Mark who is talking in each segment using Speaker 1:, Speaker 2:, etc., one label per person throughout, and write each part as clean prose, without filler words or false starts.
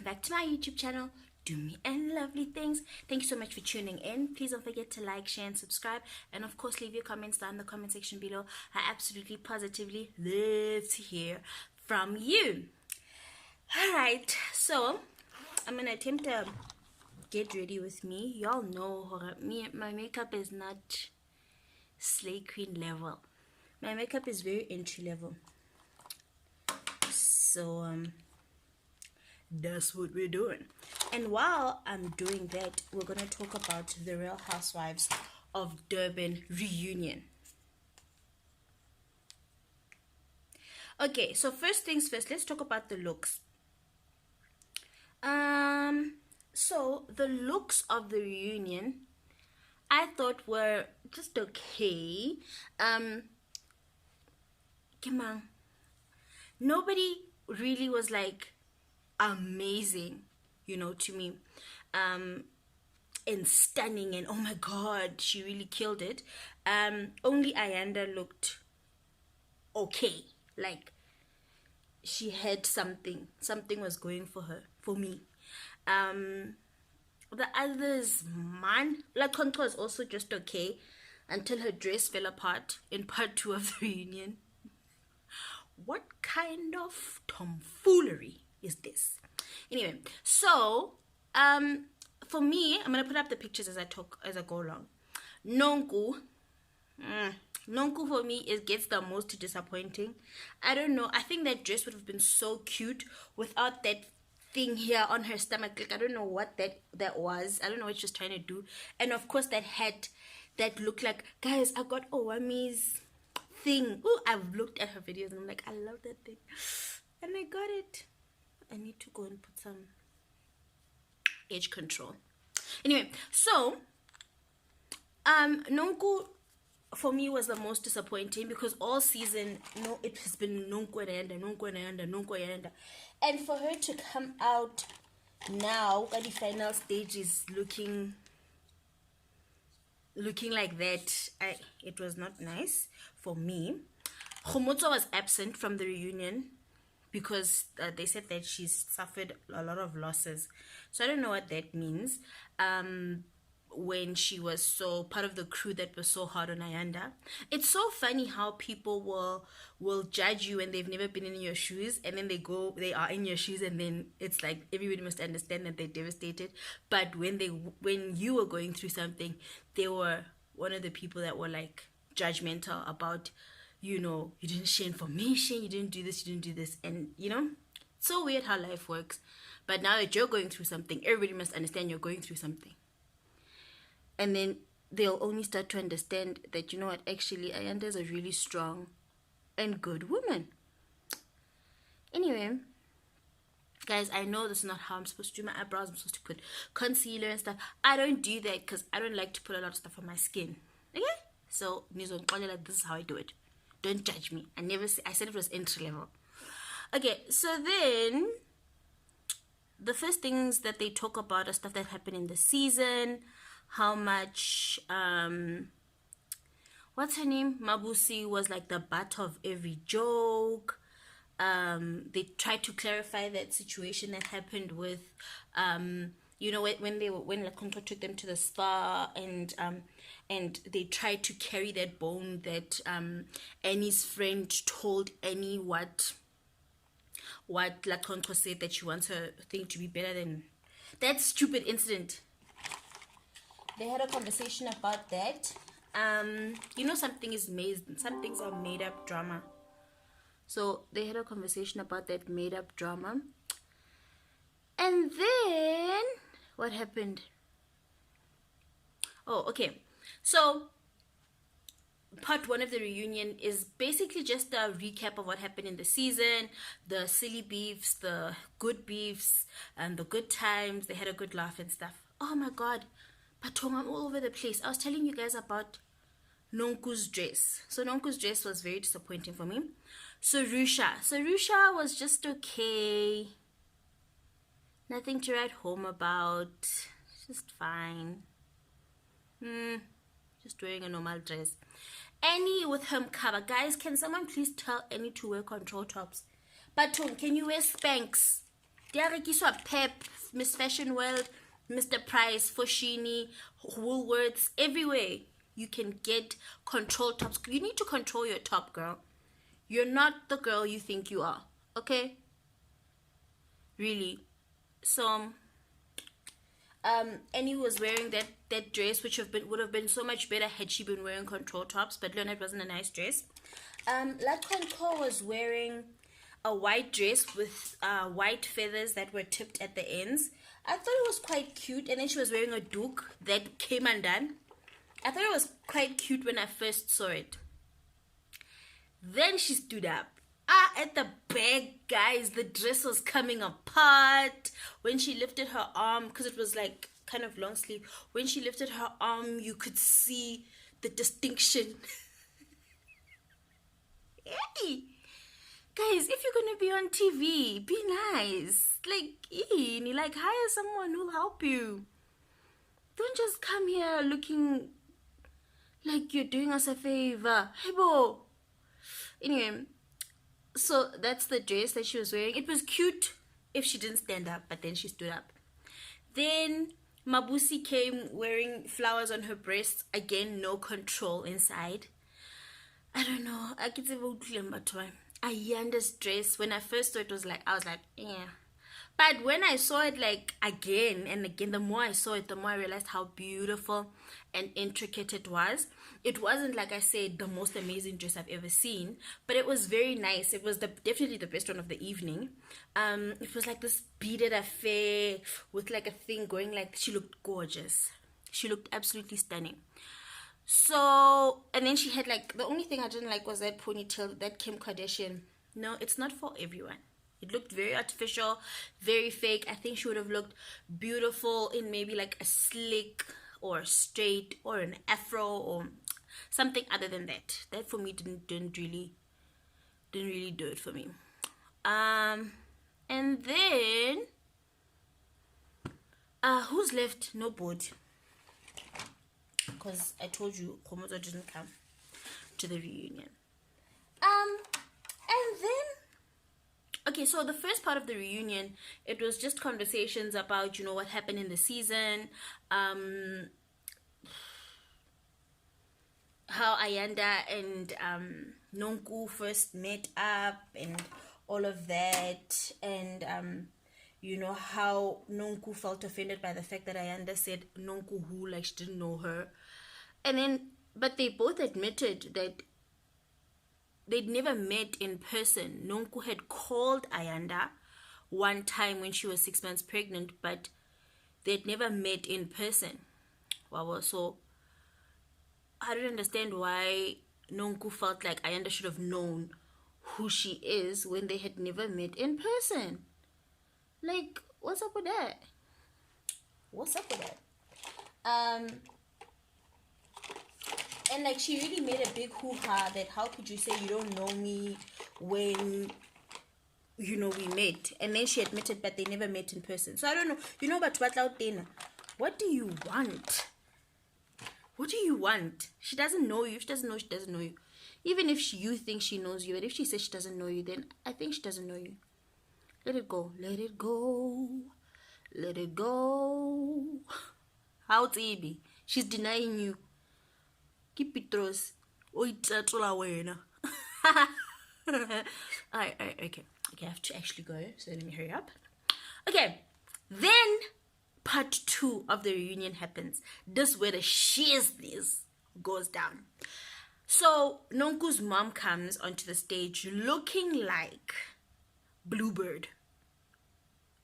Speaker 1: back to my YouTube channel, Do Me and Lovely Things. Thank you so much for tuning in. Please don't forget to like, share and subscribe, and of course leave your comments down in the comment section below. I absolutely positively love to hear from you. Alright, so I'm gonna attempt to get ready with me. Y'all know my makeup is not slay queen level. My makeup is very entry level. So that's what we're doing. And while I'm doing that, we're gonna talk about the Real Housewives of Durban reunion. Okay, so first things first, let's talk about the looks. So the looks of the reunion I thought were just okay. Come on. Nobody really was like amazing, you know, to me. And stunning and oh my god, she really killed it. Only Ayanda looked okay. Like she had something was going for her, for me. The others, man, like Contra was also just okay until her dress fell apart in part 2 of the reunion. What kind of tomfoolery is this? Anyway, so for me, I'm gonna put up the pictures as I go along. Nonku for me gets the most disappointing. I don't know. I think that dress would have been so cute without that thing here on her stomach. Like, I don't know what that was. I don't know what she was trying to do. And of course that hat that looked like, guys, I got Owami's thing. Oh, I've looked at her videos and I'm like, I love that thing. And I got it. I need to go and put some edge control. Anyway, so Nonku for me was the most disappointing because all season, it has been Ayanda. And for her to come out now at the final stage is looking like that, it was not nice for me. Khomotso was absent from the reunion because they said that she's suffered a lot of losses. So I don't know what that means. When she was so part of the crew that was so hard on Ayanda. It's so funny how people will judge you when they've never been in your shoes, and then they are in your shoes, and then it's like everybody must understand that they're devastated. But when you were going through something, they were one of the people that were like judgmental about, you didn't share information, you didn't do this, and it's so weird how life works. But now that you're going through something, everybody must understand you're going through something. And then they'll only start to understand that, you know what, actually, Ayanda is a really strong and good woman. Anyway, guys, I know this is not how I'm supposed to do my eyebrows. I'm supposed to put concealer and stuff. I don't do that because I don't like to put a lot of stuff on my skin. Okay? So, this is how I do it. Don't judge me. I said it was entry level. Okay, so then the first things that they talk about are stuff that happened in the season. How much what's her name, Mabusi, was like the butt of every joke. They tried to clarify that situation that happened with when Lakonto took them to the spa, and they tried to carry that bone that Annie's friend told Annie what Lakonto said, that she wants her thing to be better than that stupid incident. They had a conversation about that. Some things are made up drama. So they had a conversation about that made up drama. And then what happened? Oh, okay. So part 1 of the reunion is basically just a recap of what happened in the season, the silly beefs, the good beefs, and the good times. They had a good laugh and stuff. Oh my god. But I'm all over the place. I was telling you guys about Nonku's dress. So Nonku's dress was very disappointing for me. Sarusha was just okay. Nothing to write home about. Just fine. Just wearing a normal dress. Annie with her cover. Guys, can someone please tell Annie to wear control tops? But can you wear Spanx? Diarekiswa Pep, Miss Fashion World, Mr. Price, Foschini, Woolworths, everywhere. You can get control tops. You need to control your top, girl. You're not the girl you think you are. Okay? Really. So Annie was wearing that dress, which would have been so much better had she been wearing control tops, but Leonard wasn't a nice dress. La Conco was wearing a white dress with white feathers that were tipped at the ends. I thought it was quite cute, and then she was wearing a doek that came undone. I thought it was quite cute when I first saw it. Then she stood up. At the back, guys, the dress was coming apart. When she lifted her arm, because it was like kind of long sleeve, when she lifted her arm, you could see the distinction. Hey, guys, if you're gonna be on TV, be nice. Like hire someone who'll help you. Don't just come here looking like you're doing us a favor. Hey, bo. Anyway, so that's the dress that she was wearing. It was cute if she didn't stand up, but then she stood up. Then Mabusi came wearing flowers on her breasts. Again, no control inside. I don't know. I could say Ayanda's dress, when I first saw it, I was like, yeah. But when I saw it like again and again, the more I saw it, the more I realized how beautiful and intricate it was. It wasn't, like I said, the most amazing dress I've ever seen, but it was very nice. It was definitely the best one of the evening. It was like this beaded affair with like a thing going like, she looked gorgeous. She looked absolutely stunning. So, and then she had like, the only thing I didn't like was that ponytail, that Kim Kardashian. No, it's not for everyone. It looked very artificial, very fake. I think she would have looked beautiful in maybe like a slick or straight or an afro or something other than that. That for me didn't really do it for me. And then who's left? No board. Because I told you Komodo didn't come to the reunion. And then okay, so the first part of the reunion, it was just conversations about, what happened in the season, how Ayanda and Nonku first met up and all of that, and how Nonku felt offended by the fact that Ayanda said Nonku who, like she didn't know her. And then, but they both admitted that they'd never met in person. Nonku had called Ayanda one time when she was 6 months pregnant, but they'd never met in person. Wow, so I don't understand why Nonku felt like Ayanda should have known who she is when they had never met in person. Like, what's up with that? What's up with that? And like, she really made a big hoo-ha that how could you say you don't know me when we met. And then she admitted that they never met in person. So I don't know, about what out there. What do you want? What do you want? She doesn't know you. If she doesn't know, she doesn't know you. Even if you think she knows you, and if she says she doesn't know you, then I think she doesn't know you. Let it go. Let it go. Let it go. How it's easy. She's denying you. Keep it trust. Alright, okay. I have to actually go, so let me hurry up. Okay, then part 2 of the reunion happens. This is where the shizness goes down. So Nonku's mom comes onto the stage looking like Bluebird.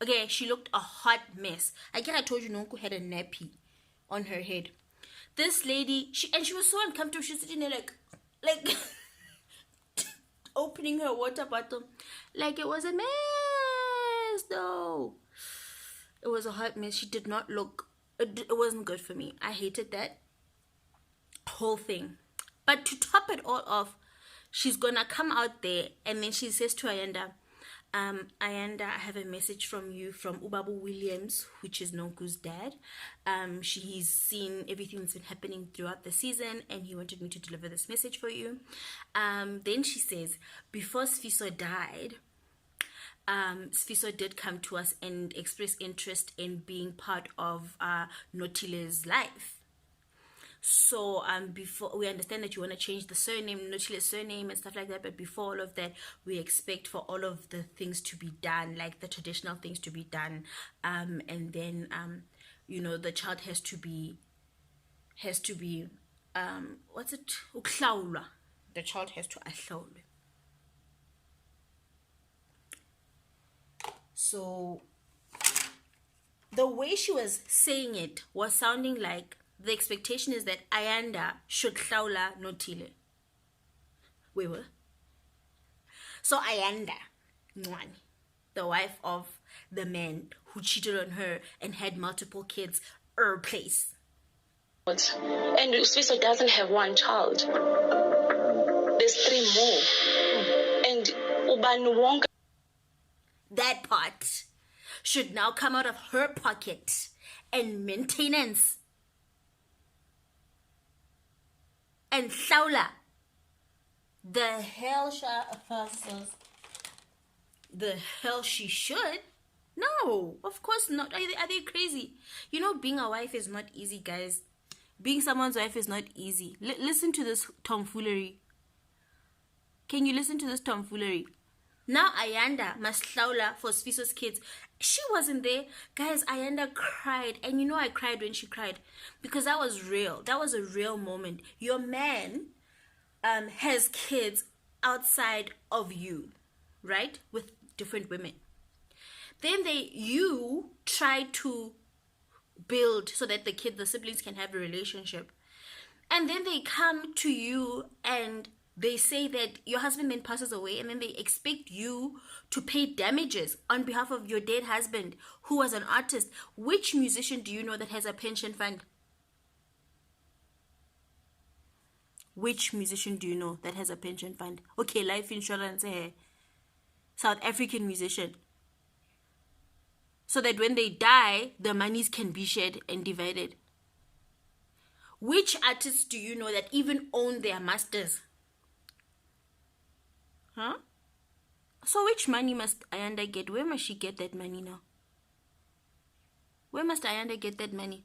Speaker 1: Okay, she looked a hot mess. I told you Nonku had a nappy on her head. This lady, she was so uncomfortable. She was sitting there like opening her water bottle. Like it was a mess, though. It was a hot mess. She did not look, it wasn't good for me. I hated that whole thing. But to top it all off, she's gonna come out there and then she says to Ayanda, Ayanda, I have a message from you from Ubabu Williams, which is Nonku's dad. He's seen everything that's been happening throughout the season and he wanted me to deliver this message for you. Then she says, before Sfiso died, Sfiso did come to us and express interest in being part of Notile's life. So before, we understand that you want to change the surname, Notile's surname and stuff like that, but before all of that, we expect for all of the things to be done, like the traditional things to be done, and then the child has to be what's it, uhlawulwa. The child has to ahlawulwe. So the way she was saying it was sounding like the expectation is that Ayanda should hlawula Notile. Wait, what? So Ayanda Ncwane, the wife of the man who cheated on her and had multiple kids, her place.
Speaker 2: And Swiso doesn't have one child. There's 3 more. And Ubanu Wonga.
Speaker 1: That part should now come out of her pocket and maintenance. And hlawula. The hell she should? No, of course not. Are they crazy? Being a wife is not easy, guys. Being someone's wife is not easy. Listen to this tomfoolery. Can you listen to this tomfoolery? Now Ayanda must hlawula for Sfiso's kids. She wasn't there. Guys, Ayanda cried. And I cried when she cried. Because that was real. That was a real moment. Your man has kids outside of you, right? With different women. Then you try to build so that the siblings can have a relationship. And then they come to you and they say that your husband then passes away, and then they expect you to pay damages on behalf of your dead husband, who was an artist. Which musician do you know that has a pension fund? Which musician do you know that has a pension fund? Okay, life insurance, South African musician. So that when they die, the monies can be shared and divided. Which artists do you know that even own their masters? Huh? So which money must Ayanda get? Where must she get that money now? Where must Ayanda get that money?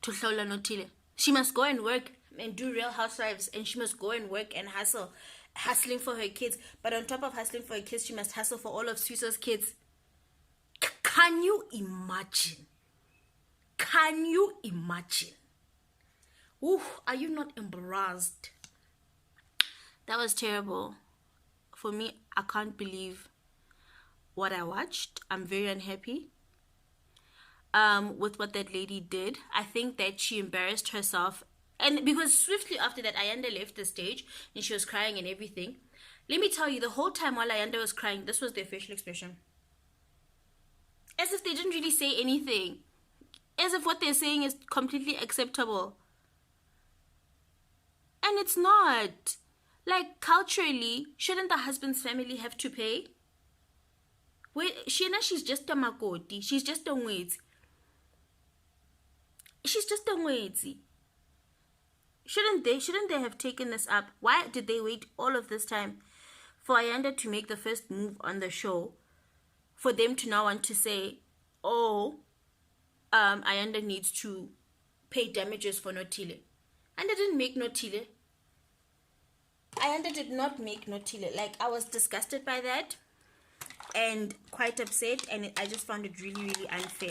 Speaker 1: To hlawula Notile. She must go and work and do Real Housewives, and she must go and work and hustling for her kids. But on top of hustling for her kids, she must hustle for all of Swiso's kids. Can you imagine? Can you imagine? Ooh, are you not embarrassed? That was terrible. For me, I can't believe what I watched. I'm very unhappy with what that lady did. I think that she embarrassed herself. And because swiftly after that, Ayanda left the stage and she was crying and everything. Let me tell you, the whole time while Ayanda was crying, this was their facial expression. As if they didn't really say anything. As if what they're saying is completely acceptable. And it's not. Like, culturally, shouldn't the husband's family have to pay? Wait, she's just a makoti. She's just a ngwetsi. She's just a ngwetsi. Shouldn't they have taken this up? Why did they wait all of this time for Ayanda to make the first move on the show? For them to now want to say, Ayanda needs to pay damages for Notile. Ayanda didn't make Notile. Ayanda did not make Notile. Like, I was disgusted by that and quite upset, and I just found it really, really unfair.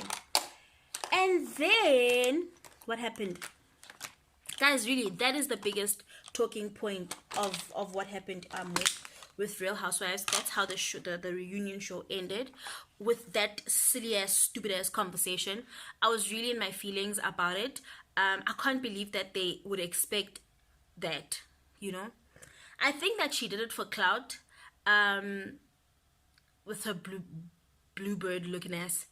Speaker 1: And then, what happened? Guys, really, that is the biggest talking point of what happened with Real Housewives. That's how the reunion show ended, with that silly ass, stupid ass conversation. I was really in my feelings about it. I can't believe that they would expect that, I think that she did it for clout, with her bluebird looking ass.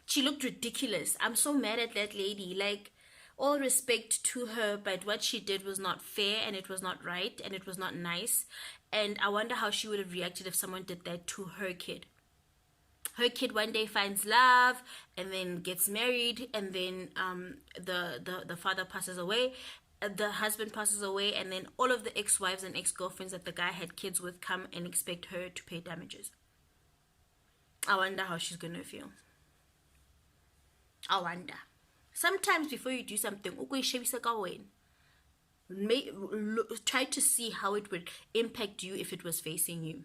Speaker 1: She looked ridiculous. I'm so mad at that lady. Like, all respect to her, but what she did was not fair, and it was not right, and it was not nice. And I wonder how she would have reacted if someone did that to her kid. Her kid one day finds love and then gets married, and then the father passes away, the husband passes away, and then all of the ex-wives and ex-girlfriends that the guy had kids with come and expect her to pay damages. I wonder how she's gonna feel. I wonder. Sometimes before you do something, try to see how it would impact you if it was facing you.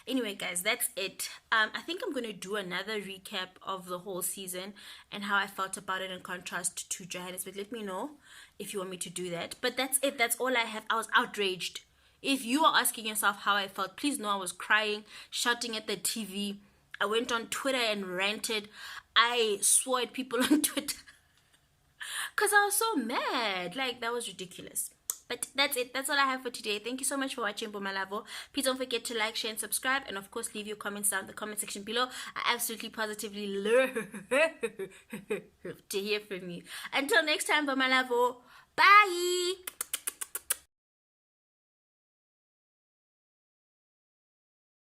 Speaker 1: Anyway, guys, that's it. I think I'm gonna do another recap of the whole season and how I felt about it in contrast to Johannesburg. Let me know if you want me to do that. But that's it. That's all I have. I was outraged. If you are asking yourself how I felt, please know I was crying, shouting at the TV. I went on Twitter and ranted. I swore at people on Twitter because I was so mad. Like, that was ridiculous. But that's it. That's all I have for today. Thank you so much for watching, Bomalavo. Please don't forget to like, share, and subscribe. And of course, leave your comments down in the comment section below. I absolutely positively love to hear from you. Until next time, Bomalavo. Bye.